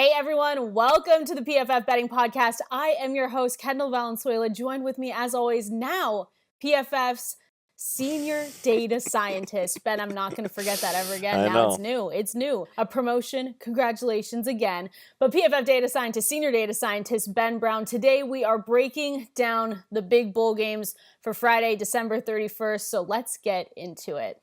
Hey everyone, welcome to the PFF Betting Podcast. I am your host, Kendall Ben. Joined with me as always now, PFF's senior data scientist. Ben, I'm not going to forget that ever again. Now it's new. A promotion. Congratulations again. But PFF data scientist, senior data scientist, Ben Brown. Today we are breaking down the big bowl games for Friday, December 31st. So let's get into it.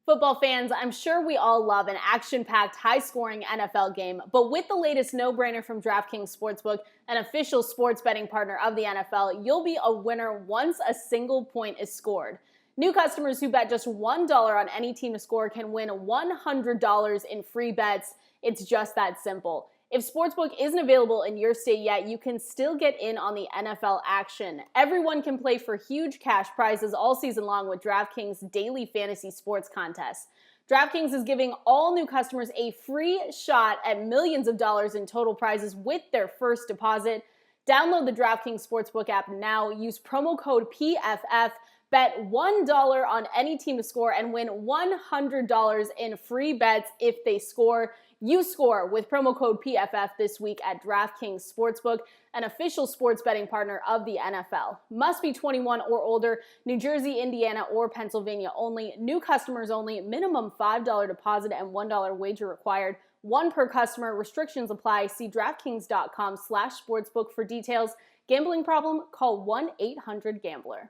Football fans, I'm sure we all love an action-packed, high-scoring NFL game, but with the latest no-brainer from DraftKings Sportsbook, an official sports betting partner of the NFL, you'll be a winner once a single point is scored. New customers who bet just $1 on any team to score can win $100 in free bets. It's just that simple. If Sportsbook isn't available in your state yet, you can still get in on the NFL action. Everyone can play for huge cash prizes all season long with DraftKings Daily Fantasy Sports Contests. DraftKings is giving all new customers a free shot at millions of dollars in total prizes with their first deposit. Download the DraftKings Sportsbook app now. Use promo code PFF. Bet $1 on any team to score and win $100 in free bets if they score. You score with promo code PFF this week at DraftKings Sportsbook, an official sports betting partner of the NFL. Must be 21 or older, New Jersey, Indiana, or Pennsylvania only. New customers only. Minimum $5 deposit and $1 wager required. One per customer. Restrictions apply. See DraftKings.com/sportsbook for details. Gambling problem? Call 1-800-GAMBLER.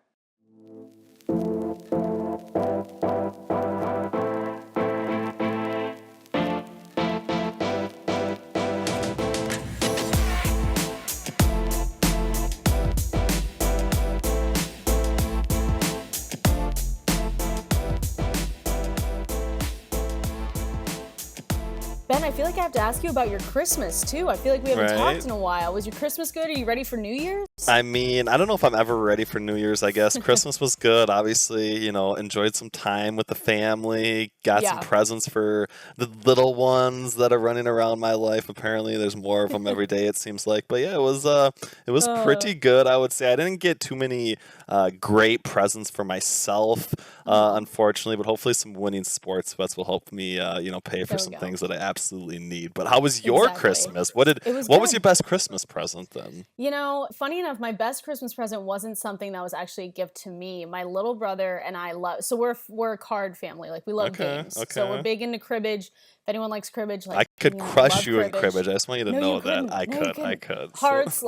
Ben, I feel like I have to ask you about your Christmas, too. I feel like we haven't talked in a while. Was your Christmas good? Are you ready for New Year's? I mean, I don't know if I'm ever ready for New Year's, I guess. Christmas was good. Obviously, enjoyed some time with the family, got some presents for the little ones that are running around my life. Apparently, there's more of them every day, it seems like. But yeah, it was pretty good, I would say. I didn't get too many great presents for myself, unfortunately, but hopefully some winning sports bets will help me, pay for some things that I absolutely need. But how was your Christmas? What was your best Christmas present then? Funny enough, my best Christmas present wasn't something that was actually a gift to me. My little brother and I so we're a card family. Like, we love games. Okay. So we're big into cribbage. If anyone likes cribbage, I could crush you in cribbage. I just want you to know that I could. Hearts,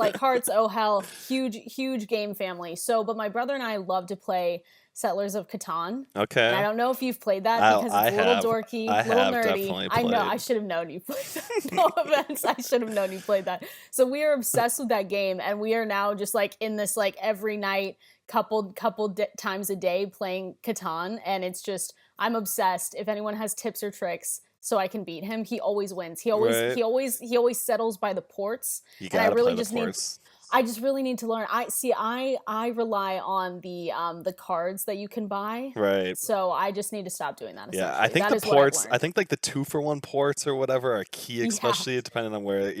oh hell, huge game family. So, but my brother and I love to play Settlers of Catan. Okay. And I don't know if you've played that because it's a little dorky, a little nerdy. I know. I should have known you played that. No offense. I should have known you played that. So we are obsessed with that game, and we are now just like in this like every night, couple times a day playing Catan, and it's just, I'm obsessed. If anyone has tips or tricks so I can beat him, he always wins. He always settles by the ports. You gotta play the ports. I just really need to learn. I rely on the cards that you can buy. Right. So I just need to stop doing that. Yeah, I think the ports, I think like the 2-for-1 ports or whatever are key, especially depending on where, I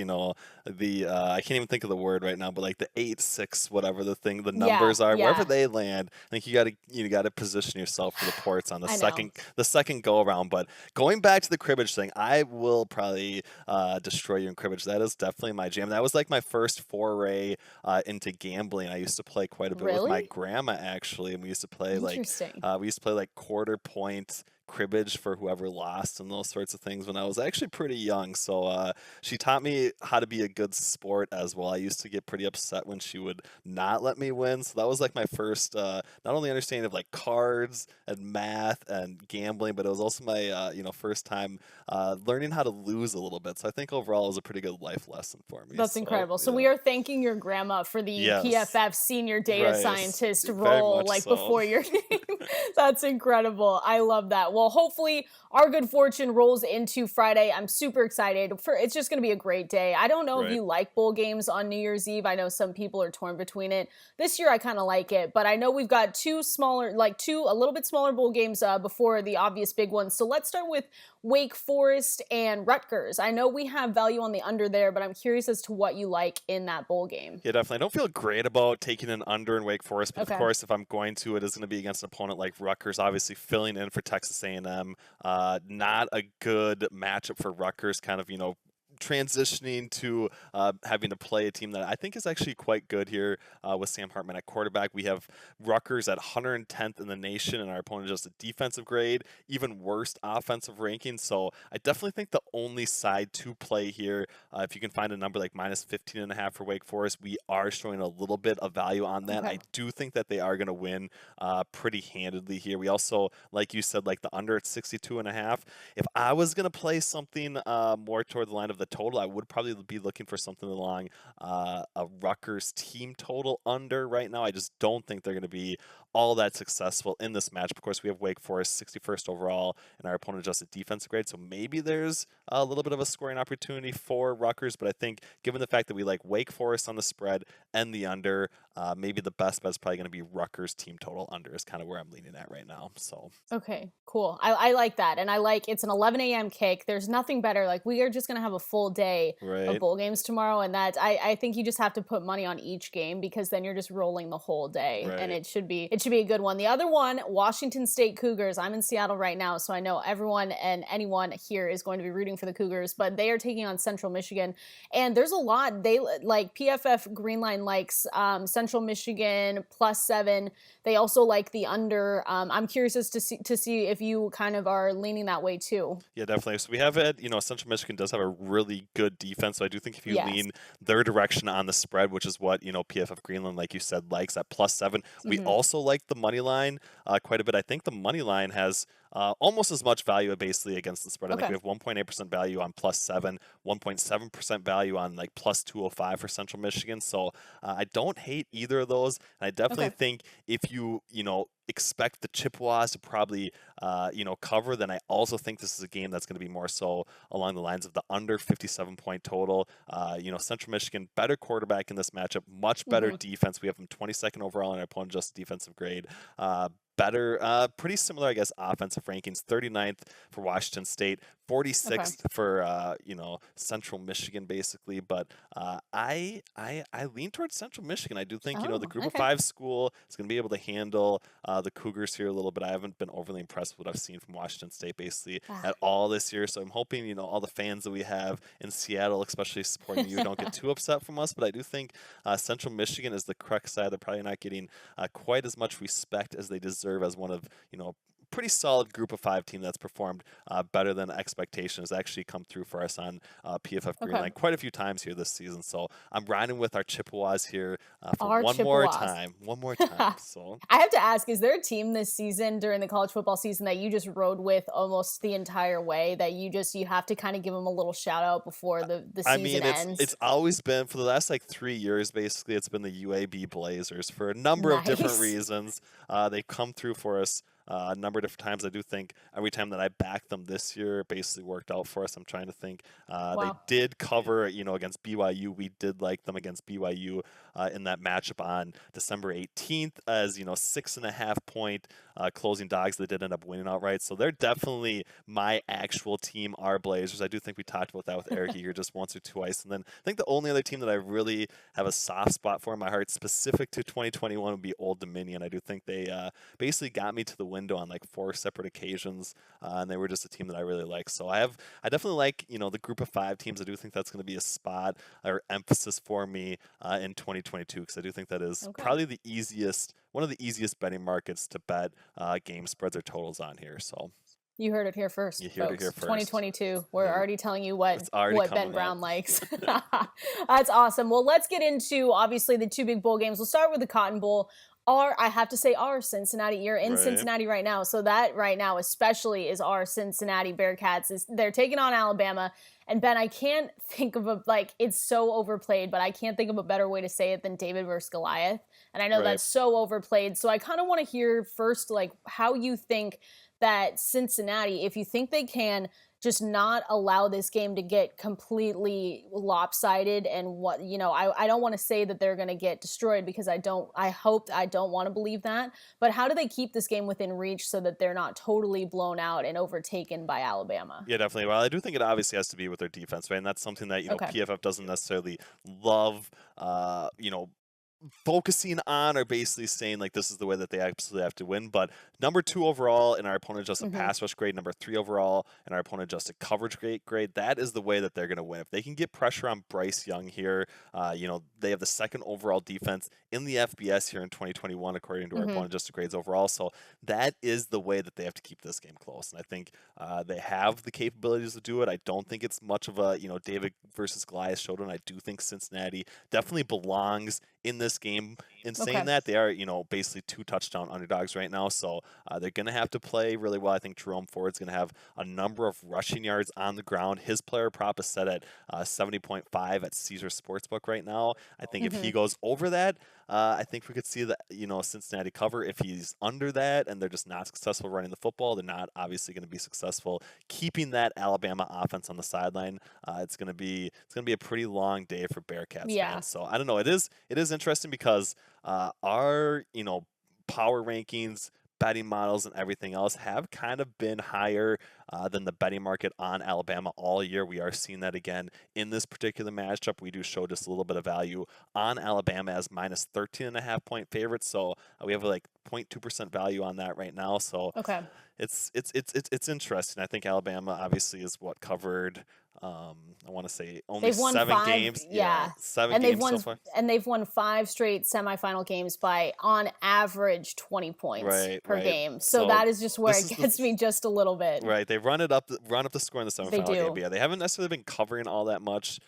can't even think of the word right now, but like the 8-6, whatever the numbers are, wherever they land, I think you gotta position yourself for the ports on the second go around. But going back to the cribbage thing, I will probably destroy you in cribbage. That is definitely my jam. That was like my first foray into gambling. I used to play quite a bit with my grandma, actually, and we used to play like quarter point cribbage for whoever lost and those sorts of things when I was actually pretty young. So she taught me how to be a good sport as well. I used to get pretty upset when she would not let me win. So that was like my first not only understanding of like cards and math and gambling, but it was also my first time learning how to lose a little bit. So I think overall it was a pretty good life lesson for me. That's incredible. So we are thanking your grandma for the PFF senior data scientist role before your game. That's incredible. I love that. Well, hopefully our good fortune rolls into Friday. I'm super excited. It's just going to be a great day. I don't know if you like bowl games on New Year's Eve. I know some people are torn between it. This year I kind of like it, but I know we've got two a little bit smaller bowl games before the obvious big ones. So let's start with Wake Forest and Rutgers. I know we have value on the under there, but I'm curious as to what you like in that bowl game. Yeah, definitely. I don't feel great about taking an under in Wake Forest, but of course, if I'm going to, it is going to be against an opponent like Rutgers, obviously filling in for Texas A&M. Not a good matchup for Rutgers, kind of, transitioning to having to play a team that I think is actually quite good here with Sam Hartman at quarterback. We have Rutgers at 110th in the nation, and our opponent just a defensive grade, even worst offensive ranking. So I definitely think the only side to play here, if you can find a number like minus 15.5 for Wake Forest, we are showing a little bit of value on that. Okay. I do think that they are going to win pretty handedly here. We also, like you said, like the under at 62.5. If I was going to play something more toward the line of the total, I would probably be looking for something along a Rutgers team total under right now. I just don't think they're going to be all that successful in this match. Of course, we have Wake Forest 61st overall and our opponent adjusted defensive grade, so maybe there's a little bit of a scoring opportunity for Rutgers, but I think given the fact that we like Wake Forest on the spread and the under, maybe the best bet is probably going to be Rutgers team total under is kind of where I'm leaning at right now. So okay, cool. I like that, and I like it's an 11 a.m. kick. There's nothing better. Like we are just gonna have a full day of bowl games tomorrow, and that I think you just have to put money on each game because then you're just rolling the whole day, and it should be a good one. The other one, Washington State Cougars. I'm in Seattle right now, so I know everyone and anyone here is going to be rooting for the Cougars, but they are taking on Central Michigan, and there's a lot. They like PFF Greenline likes Central Michigan +7. They also like the under. I'm curious as to see if you kind of are leaning that way too. Yeah, definitely. So we have it, Central Michigan does have a really good defense. So I do think if you lean their direction on the spread, which is what, PFF Greenland, like you said, likes at +7. We also like the money line quite a bit. I think the money line has almost as much value basically against the spread. I think we have 1.8% value on +7, 1.7% value on like +205 for Central Michigan. So I don't hate either of those. And I definitely think if you expect the Chippewas to probably, cover, then I also think this is a game that's going to be more so along the lines of the under 57-point total. Central Michigan, better quarterback in this matchup, much better defense. We have them 22nd overall in our opponent just defensive grade. Better, pretty similar, I guess, offensive rankings. 39th for Washington State, 46th for Central Michigan, basically. But I lean towards Central Michigan. I do think the Group of 5 school is going to be able to handle the Cougars here a little bit. I haven't been overly impressed with what I've seen from Washington State basically at all this year. So I'm hoping all the fans that we have in Seattle, especially supporting you, don't get too upset from us. But I do think Central Michigan is the correct side. They're probably not getting quite as much respect as they deserve as one of pretty solid Group of 5 team that's performed better than expectations. Actually come through for us on PFF Greenline quite a few times here this season. So I'm riding with our Chippewas here for one more time. So I have to ask, is there a team this season during the college football season that you just rode with almost the entire way, that you have to kind of give them a little shout out before the season ends? It's always been, for the last 3 years, basically, it's been the UAB Blazers for a number of different reasons. They've come through for us a number of different times. I do think every time that I backed them this year, it basically worked out for us. I'm trying to think. They did cover, against BYU. We did like them against BYU in that matchup on December 18th as, 6.5 point closing dogs. They did end up winning outright. So they're definitely my actual team, our Blazers. I do think we talked about that with Eric here just once or twice. And then I think the only other team that I really have a soft spot for in my heart, specific to 2021, would be Old Dominion. I do think they basically got me to the window on 4 separate occasions, and they were just a team that I really like. So I definitely like the Group of 5 teams. I do think that's going to be a spot or emphasis for me in 2022, because I do think that is probably one of the easiest betting markets to bet game spreads or totals on here. So you heard it here first. You heard it here first. 2022. We're already telling you what Ben Brown likes. That's awesome. Well, let's get into obviously the 2 big bowl games. We'll start with the Cotton Bowl. I have to say our Cincinnati. You're in Cincinnati right now, so that right now especially is our Cincinnati Bearcats. They're taking on Alabama. And Ben, I can't think of it's so overplayed, but I can't think of a better way to say it than David versus Goliath. And I know that's so overplayed. So I kind of want to hear first, how you think that Cincinnati, if you think they can just not allow this game to get completely lopsided, and what, I don't want to say that they're going to get destroyed, because I don't want to believe that, but how do they keep this game within reach so that they're not totally blown out and overtaken by Alabama? Yeah, definitely. Well, I do think it obviously has to be with their defense, right? And that's something that, PFF doesn't necessarily love, focusing on or basically saying like this is the way that they absolutely have to win. But number 2 overall in our opponent adjusted pass rush grade, number 3 overall in our opponent adjusted coverage grade, that is the way that they're going to win. If they can get pressure on Bryce Young here, they have the 2nd overall defense in the FBS here in 2021 according to our opponent adjusted grades overall. So that is the way that they have to keep this game close. And I think they have the capabilities to do it. I don't think it's much of a David versus Goliath showdown. I do think Cincinnati definitely belongs in this game. In saying that, they are, basically 2 touchdown underdogs right now. So they're going to have to play really well. I think Jerome Ford's going to have a number of rushing yards on the ground. His player prop is set at 70.5 at Caesar Sportsbook right now. I think if he goes over that, I think we could see that, Cincinnati cover. If he's under that and they're just not successful running the football, they're not obviously going to be successful keeping that Alabama offense on the sideline. It's going to be a pretty long day for Bearcats fans. So I don't know. It is interesting because our power rankings, betting models, and everything else have kind of been higher than the betting market on Alabama all year. We are seeing that again in this particular matchup. We do show just a little bit of value on Alabama as minus 13.5 point favorites. So we have like 0.2% value on that right now. So it's interesting. I think Alabama obviously is what covered. I want to say only they've won 7 5 games. Yeah, 7 and games they've won, so far. And they've won 5 straight semifinal games by on average 20 points per game. So that is just where it gets me just a little bit. Right, they run up the score in the semifinal game. But yeah, they haven't necessarily been covering all that much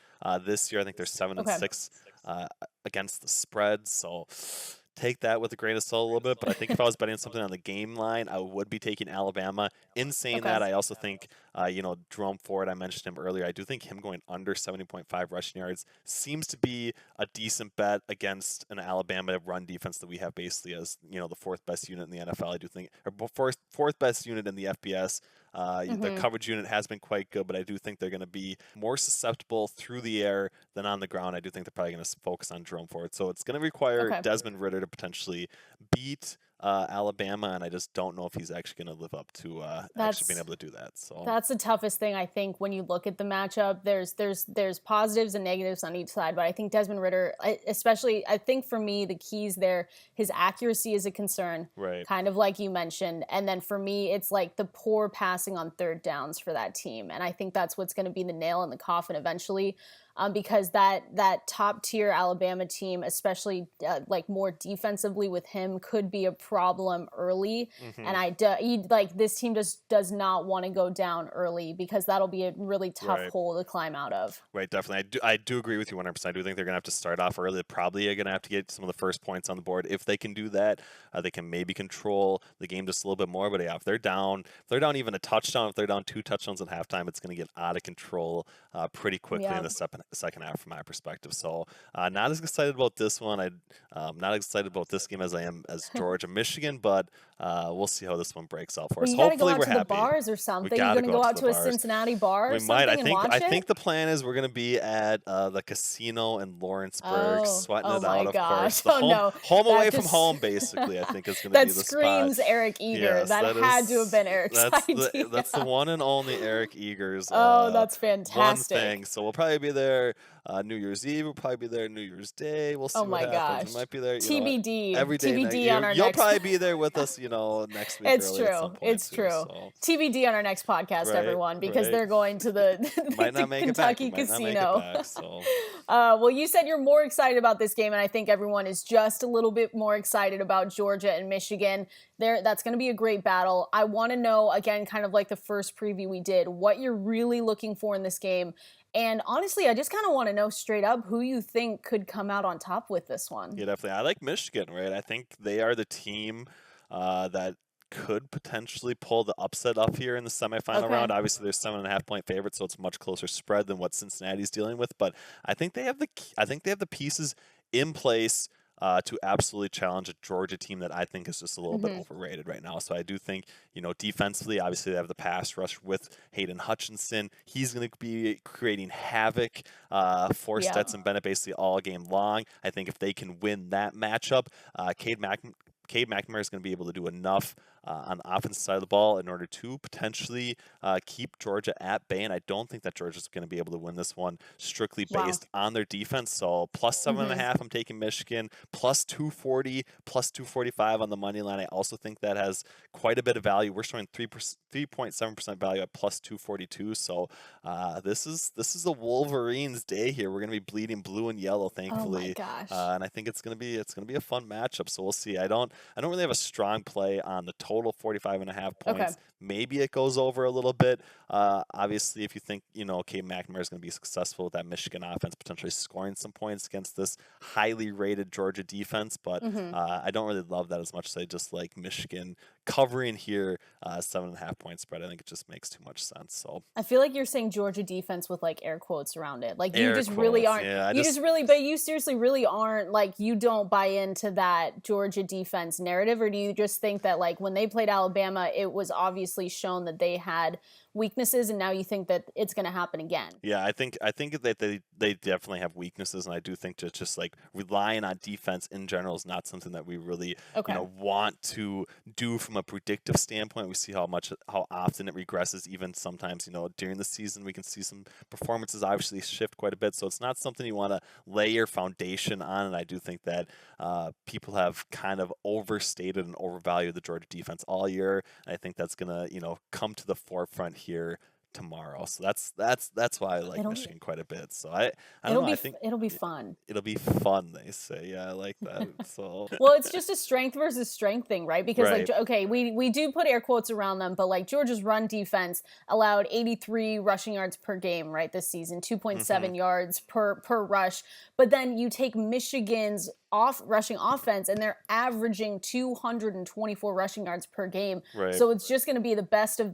this year. I think they're 7-6 against the spread. So take that with a grain of salt a little bit, but I think if I was betting something on the game line, I would be taking Alabama. In saying that, I also think, Jerome Ford, I mentioned him earlier. I do think him going under 70.5 rushing yards seems to be a decent bet against an Alabama run defense that we have basically as, the 4th best unit in the NFL. I do think, or fourth best unit in the FBS. The coverage unit has been quite good, but I do think they're going to be more susceptible through the air than on the ground. I do think they're probably going to focus on Jerome Ford. So it's going to require Desmond Ridder to potentially beat Alabama, and I just don't know if he's actually going to live up to actually being able to do that. So that's the toughest thing, I think, when you look at the matchup. There's positives and negatives on each side, but I think Desmond Ridder, especially, I think for me, the keys there, his accuracy is a concern, kind of like you mentioned, and then for me, it's like the poor passing on 3rd downs for that team, and I think that's what's going to be the nail in the coffin eventually. Because that top tier Alabama team, especially like more defensively with him, could be a problem early. And this team just does not want to go down early because that'll be a really tough hole to climb out of. Right, definitely. I do agree with you 100%. I do think they're going to have to start off early. They probably are going to have to get some of the first points on the board. If they can do that, they can maybe control the game just a little bit more. But yeah, if they're down even a touchdown, if they're down 2 touchdowns at halftime, it's going to get out of control pretty quickly in the second half from my perspective. So not as excited about this one. I'm not excited about this game as I am as Georgia, Michigan, but we'll see how this one breaks out for us. Hopefully we're happy. You gotta go out to the bars or something. You're gonna go out to a Cincinnati bar or something and watch it? I think the plan is we're gonna be at the casino in Lawrenceburg, sweating it out, of course. Home away from home, basically, I think is gonna be the spot. That screams Eric Eager. Yes, that had to have been Eric's idea. That's the one and only Eric Eager's that's fantastic. One thing. So we'll probably be there New Year's Eve. We'll probably be there New Year's Day. We'll see what happens. We might be there TBD. Every day. TBD on our You'll probably be there with us, next week. It's true. It's true. So. TBD on our next podcast, everyone, because they're going to the Kentucky casino. Well, you said you're more excited about this game, and I think everyone is just a little bit more excited about Georgia and Michigan. That's going to be a great battle. I want to know, again, kind of like the first preview we did, what you're really looking for in this game. And honestly, I just kind of want to know straight up who you think could come out on top with this one. Yeah, definitely. I like Michigan, right? I think they are the team that could potentially pull the upset up here in the semifinal round. Obviously, they're 7.5 point favorites, so it's a much closer spread than what Cincinnati's dealing with. But I think they have the pieces in place to absolutely challenge a Georgia team that I think is just a little bit overrated right now. So I do think, defensively, obviously they have the pass rush with Hayden Hutchinson. He's going to be creating havoc for Stetson Bennett basically all game long. I think if they can win that matchup, Cade McNamara is going to be able to do enough on the offensive side of the ball in order to potentially keep Georgia at bay. And I don't think that Georgia's going to be able to win this one strictly based on their defense. So plus 7.5, I'm taking Michigan. Plus 240, plus 245 on the money line. I also think that has quite a bit of value. We're showing 3.7% value at plus 242. So this is the Wolverines' day here. We're going to be bleeding blue and yellow, thankfully. Oh my gosh. And I think it's going to be a fun matchup. So we'll see. I don't really have a strong play on the total 45.5 points. Okay. Maybe it goes over a little bit. Obviously, if you think, okay, McNamara is going to be successful with that Michigan offense, potentially scoring some points against this highly rated Georgia defense, but I don't really love that as much as I just like Michigan covering here, 7.5 point spread. I think it just makes too much sense. So I feel like you're saying Georgia defense with like air quotes around it. Like you just quotes, really aren't. Yeah, but you seriously really aren't, like, you don't buy into that Georgia defense narrative, or do you just think that like when they played Alabama, it was obviously shown that they had weaknesses, and now you think that it's going to happen again? Yeah, I think that they definitely have weaknesses, and I do think that just like relying on defense in general is not something that we really want to do from a predictive standpoint. We see how often it regresses. Even sometimes during the season we can see some performances obviously shift quite a bit. So it's not something you want to lay your foundation on. And I do think that people have kind of overstated and overvalued the Georgia defense all year. And I think that's gonna come to the forefront here tomorrow. So that's why I like Michigan quite a bit. So I think it'll be fun. It'll be fun, they say. Yeah, I like that. So well, it's just a strength versus strength thing, right? Because like, okay, we do put air quotes around them, but like Georgia's run defense allowed 83 rushing yards per game, right, this season, 2.7 yards per rush. But then you take Michigan's rushing offense, and they're averaging 224 rushing yards per game. Right. So it's just going to be the best of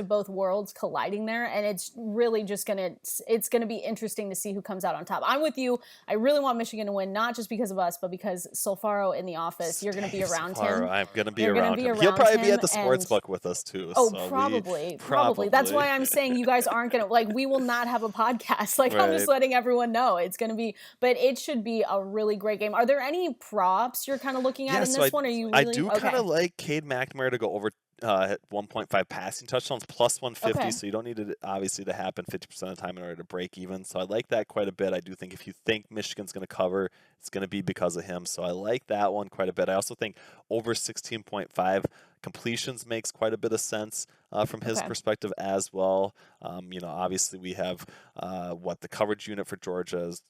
both worlds colliding there, and it's really just going to be interesting to see who comes out on top. I'm with you. I really want Michigan to win, not just because of us, but because Solfaro in the office. You're going to be around him. I'm going to be around him. He'll probably be at the sports book with us too. Oh, so probably. That's why I'm saying you guys aren't going to, like, we will not have a podcast. Like, I'm just letting everyone know it's going to be, but it should be a really great game. Are there any props you're kind of looking at in this one? Are you really? I do kind of like Cade McNamara to go over 1.5 passing touchdowns plus 150, so you don't need it obviously to happen 50% of the time in order to break even. So I like that quite a bit. I do think if you think Michigan's going to cover, it's going to be because of him. So I like that one quite a bit. I also think over 16.5 completions makes quite a bit of sense from his perspective as well. Obviously we have the coverage unit for Georgia is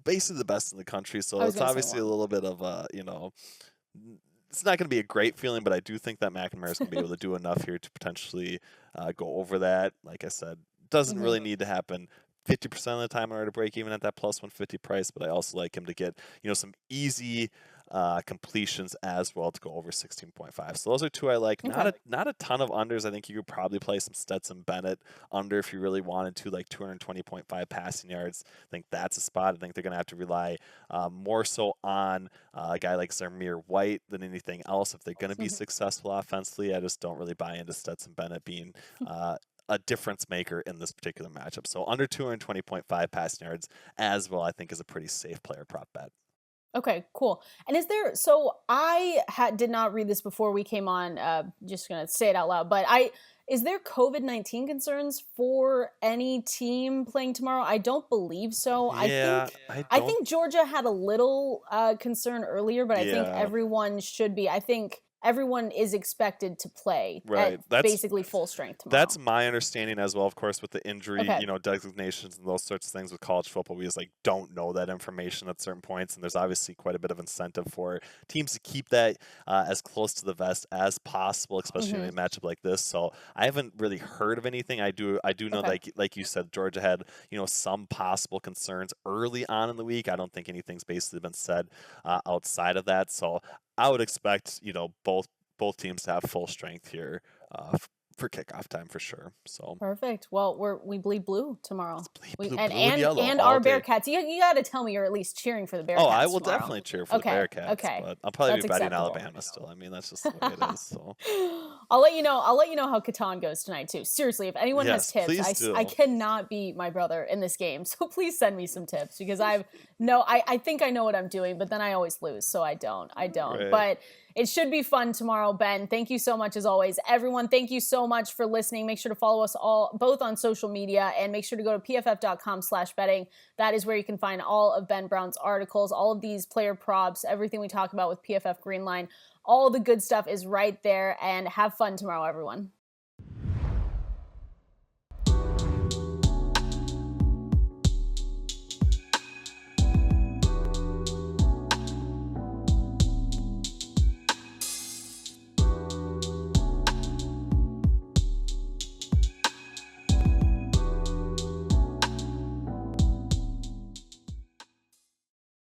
basically the best in the country. So it's obviously a little bit of it's not going to be a great feeling, but I do think that McNamara is going to be able to do enough here to potentially go over that. Like I said, doesn't really need to happen 50% of the time in order to break even at that plus 150 price, but I also like him to get some easy completions as well to go over 16.5. So those are two I like. Not a ton of unders. I think you could probably play some Stetson Bennett under if you really wanted to, like 220.5 passing yards. I think that's a spot. I think they're going to have to rely more so on a guy like Zamir White than anything else if they're going to be successful offensively. I just don't really buy into Stetson Bennett being a difference maker in this particular matchup. So under 220.5 passing yards as well, I think is a pretty safe player prop bet. Okay, cool. And so I did not read this before we came on, just going to say it out loud, but is there COVID-19 concerns for any team playing tomorrow? I don't believe so. Yeah, I think Georgia had a little concern earlier, but I think everyone should be. I think everyone is expected to play at basically full strength tomorrow. That's my understanding as well, of course, with the injury, designations and those sorts of things with college football. We just don't know that information at certain points, and there's obviously quite a bit of incentive for teams to keep that as close to the vest as possible, especially in a matchup like this. So I haven't really heard of anything. I do know that, like you said, Georgia had some possible concerns early on in the week. I don't think anything's basically been said outside of that. So I would expect, both teams to have full strength here for kickoff time for sure. So perfect. Well, we bleed blue tomorrow. Blue and our Bearcats. You got to tell me you're at least cheering for the Bearcats. Oh, I will tomorrow. definitely cheer for the Bearcats. Okay, but I'll probably be betting acceptable. Alabama still. I mean, that's just the way it is. So I'll let you know how Catan goes tonight too. Seriously, if anyone has tips, I cannot beat my brother in this game. So please send me some tips because I have No, I think I know what I'm doing, but then I always lose, so I don't. Right. But it should be fun tomorrow, Ben. Thank you so much as always. Everyone, thank you so much for listening. Make sure to follow us all both on social media, and make sure to go to pff.com/betting. That is where you can find all of Ben Brown's articles, all of these player props, everything we talk about with PFF Greenline. All the good stuff is right there, and have fun tomorrow, everyone.